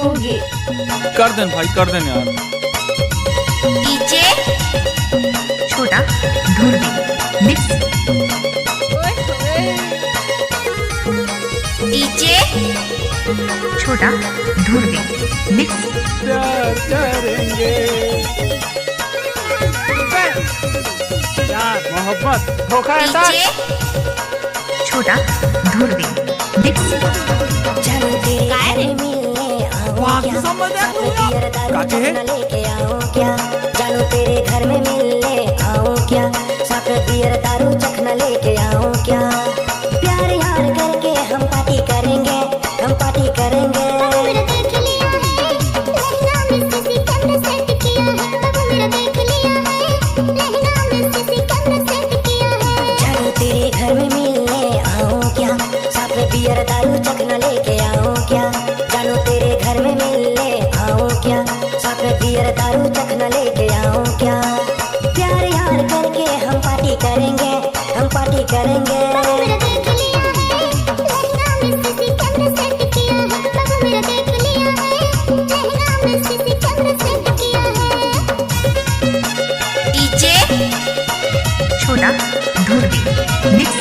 होगे। कर देन भाई, कर देन यार। डीजे छोटा ढूंढी मिक्स। डीजे छोटा ढूंढी मिक्स। प्यार करेंगे, प्यार मोहब्बत धोखा है साथ। डीजे छोटा ढूंढी मिक्स। वहाँ की समझ काके है? जानू तेरे घर में मिलने आऊं क्या, साथ में बियर दारू चखना लेके आऊं क्या। प्यार यार करके हम पार्टी करेंगे, हम पार्टी करेंगे। जानू तेरे घर में मिलने आऊं क्या, साथ में बियर दारू चखना लेके आऊं क्या। जानू तेरे घर में मिलने आऊं क्या, साथ में बियर दारू चखना लेके आऊं क्या। प्यार यार करके हम पार्टी करेंगे, हम पार्टी करेंगे। डीजे छोटा ढूंढी मिक्स।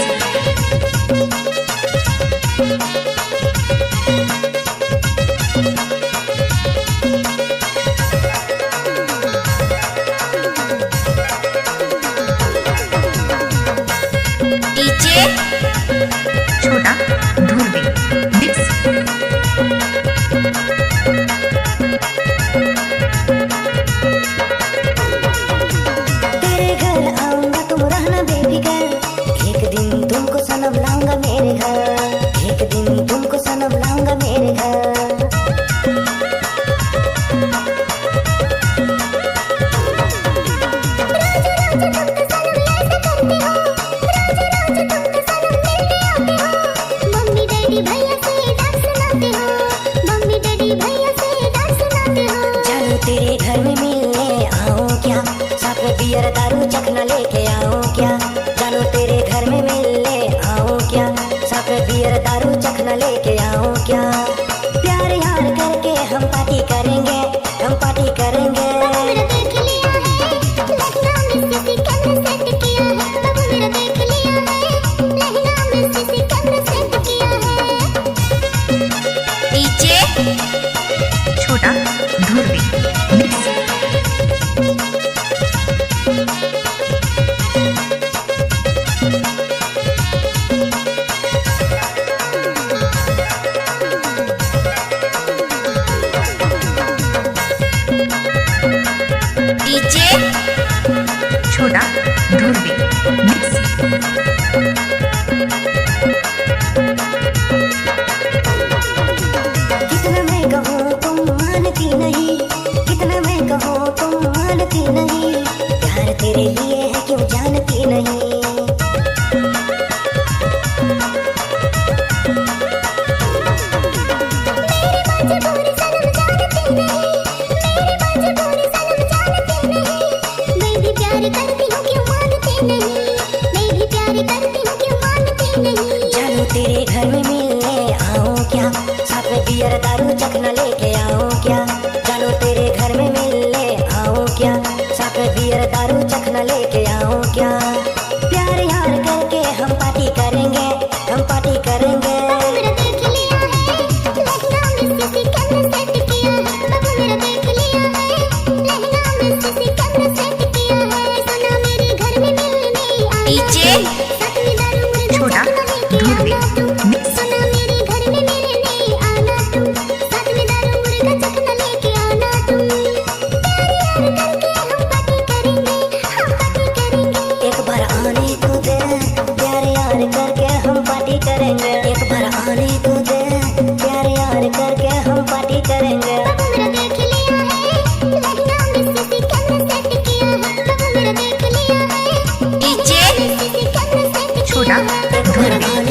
डीजे छोटा ढूंढी मिक्स। तेरे घर आऊंगा तुम रहना बेफिकर, एक दिन तुमको सनम लाऊंगा मेरे घर, एक दिन तुमको सनम लाऊंगा मेरे घर। मम्मी डैडी भैया से डांट सुनाते हो, मम्मी डैडी भैया से डांट सुनाते हो। जानू तेरे घर में मिलने आऊं क्या, साथ में बियर दारू चखना लेके आऊं क्या। जानू तेरे घर में मिलने आऊं क्या, साथ में बियर दारू चखना लेके आऊं क्या। प्यार यार करके हम पार्टी करेंगे, हम पार्टी करेंगे। डीजे छोटा ढूंढी मिक्स। डीजे छोटा ढूंढी मिक्स। कितना मैं कहूँ तुम मानती नहीं, कितना मैं कहूँ तुम मानती नहीं। प्यार तेरे लिए है क्यों जानती नहीं। मैं भी प्यार करती हूँ क्यों मानती नहीं, मैं भी प्यार करती हूँ क्यों मानती नहीं। जानू तेरे घर में मिलने आऊं क्या, साथ में बियर दारू चखना लेके आऊं क्या। जानू तेरे घर में मिलने आऊं क्या, साथ में बियर दारू चखना लेके आऊं क्या। प्यार यार करके हम पार्टी करेंगे, हम पार्टी करेंगे। डीजे छोटा ढूंढी मिक्स। एक बार आने को दे, प्यार यार करके हम पार्टी करेंगे। एक बार आने को दे, प्यार यार करके हम पार्टी करेंगे। डीजे छोटा ढूंढी